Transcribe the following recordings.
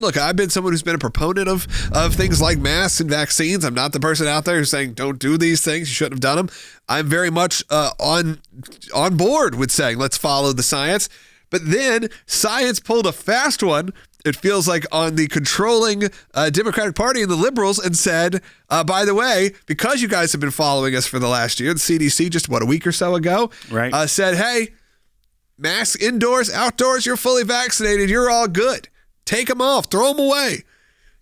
Look, I've been someone who's been a proponent of things like masks and vaccines. I'm not the person out there who's saying don't do these things. You shouldn't have done them. I'm very much on board with saying let's follow the science. But then science pulled a fast one, it feels like, on the controlling Democratic Party and the liberals and said, by the way, because you guys have been following us for the last year, the CDC just, a week or so ago, said, hey, masks indoors, outdoors, you're fully vaccinated, you're all good. Take them off, throw them away.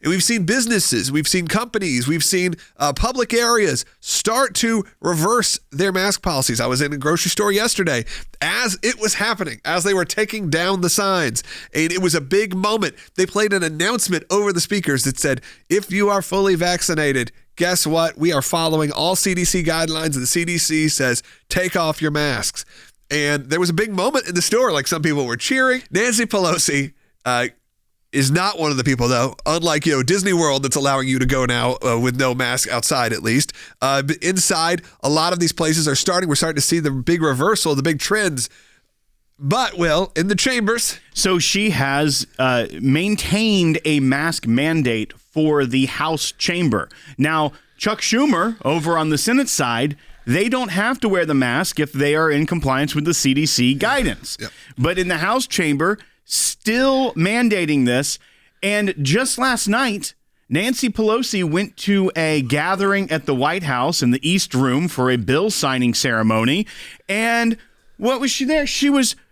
And we've seen businesses, we've seen companies, we've seen public areas start to reverse their mask policies. I was in a grocery store yesterday as it was happening, as they were taking down the signs. And it was a big moment. They played an announcement over the speakers that said, if you are fully vaccinated, guess what? We are following all CDC guidelines, and the CDC says, take off your masks. And there was a big moment in the store, like some people were cheering. Nancy Pelosi is not one of the people, though, unlike, Disney World that's allowing you to go now with no mask outside, at least. Inside, a lot of these places we're starting to see the big reversal, the big trends. But, Will, in the chambers. So she has maintained a mask mandate for the House chamber. Now, Chuck Schumer over on the Senate side, they don't have to wear the mask if they are in compliance with the CDC guidance. Yep. But in the House chamber, still mandating this. And just last night, Nancy Pelosi went to a gathering at the White House in the East Room for a bill signing ceremony. And what was she there?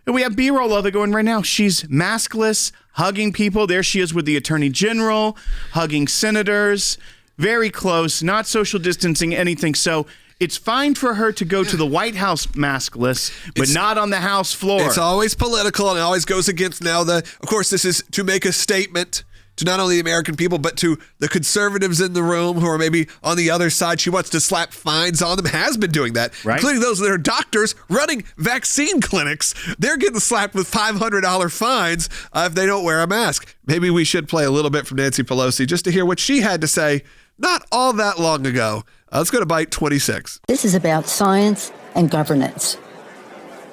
We have B-roll of it going right now. She's maskless, hugging people. There she is with the Attorney General, hugging senators, very close, not social distancing, anything. So it's fine for her to go to the White House maskless, but not on the House floor. It's always political, and it always goes against of course, this is to make a statement to not only the American people, but to the conservatives in the room who are maybe on the other side. She wants to slap fines on them, has been doing that, including those that are doctors running vaccine clinics. They're getting slapped with $500 fines if they don't wear a mask. Maybe we should play a little bit from Nancy Pelosi just to hear what she had to say not all that long ago. Let's go to Bite 26. This is about science and governance.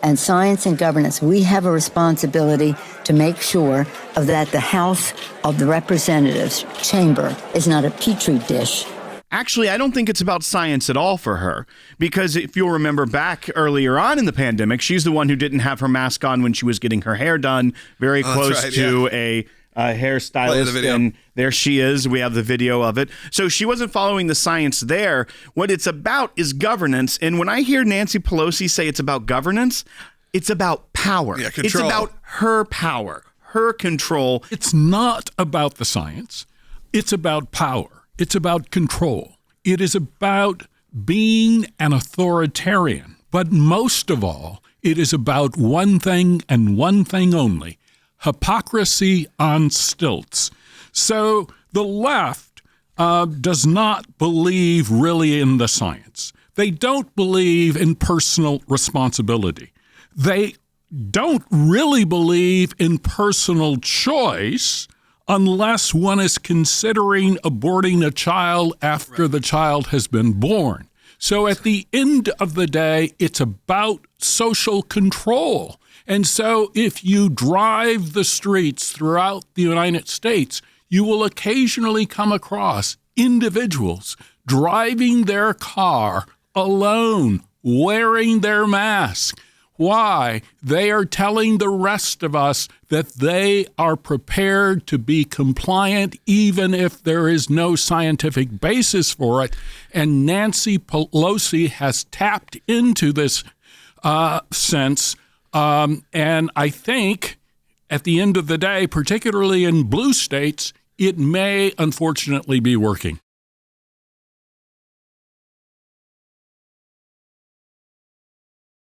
And science and governance, we have a responsibility to make sure that the House of the Representatives chamber is not a petri dish. Actually, I don't think it's about science at all for her, because if you'll remember back earlier on in the pandemic, she's the one who didn't have her mask on when she was getting her hair done, very close to a hairstylist, and there she is. We have the video of it. So she wasn't following the science there. What it's about is governance. And when I hear Nancy Pelosi say it's about governance, it's about power. Yeah, it's about her power, her control. It's not about the science. It's about power. It's about control. It is about being an authoritarian. But most of all, it is about one thing and one thing only: hypocrisy on stilts. So the left does not believe really in the science. They don't believe in personal responsibility. They don't really believe in personal choice unless one is considering aborting a child after the child has been born. So at the end of the day, it's about social control. And so if you drive the streets throughout the United States, you will occasionally come across individuals driving their car alone, wearing their mask. Why? They are telling the rest of us that they are prepared to be compliant even if there is no scientific basis for it. And Nancy Pelosi has tapped into this sense. And I think at the end of the day, particularly in blue states, it may unfortunately be working.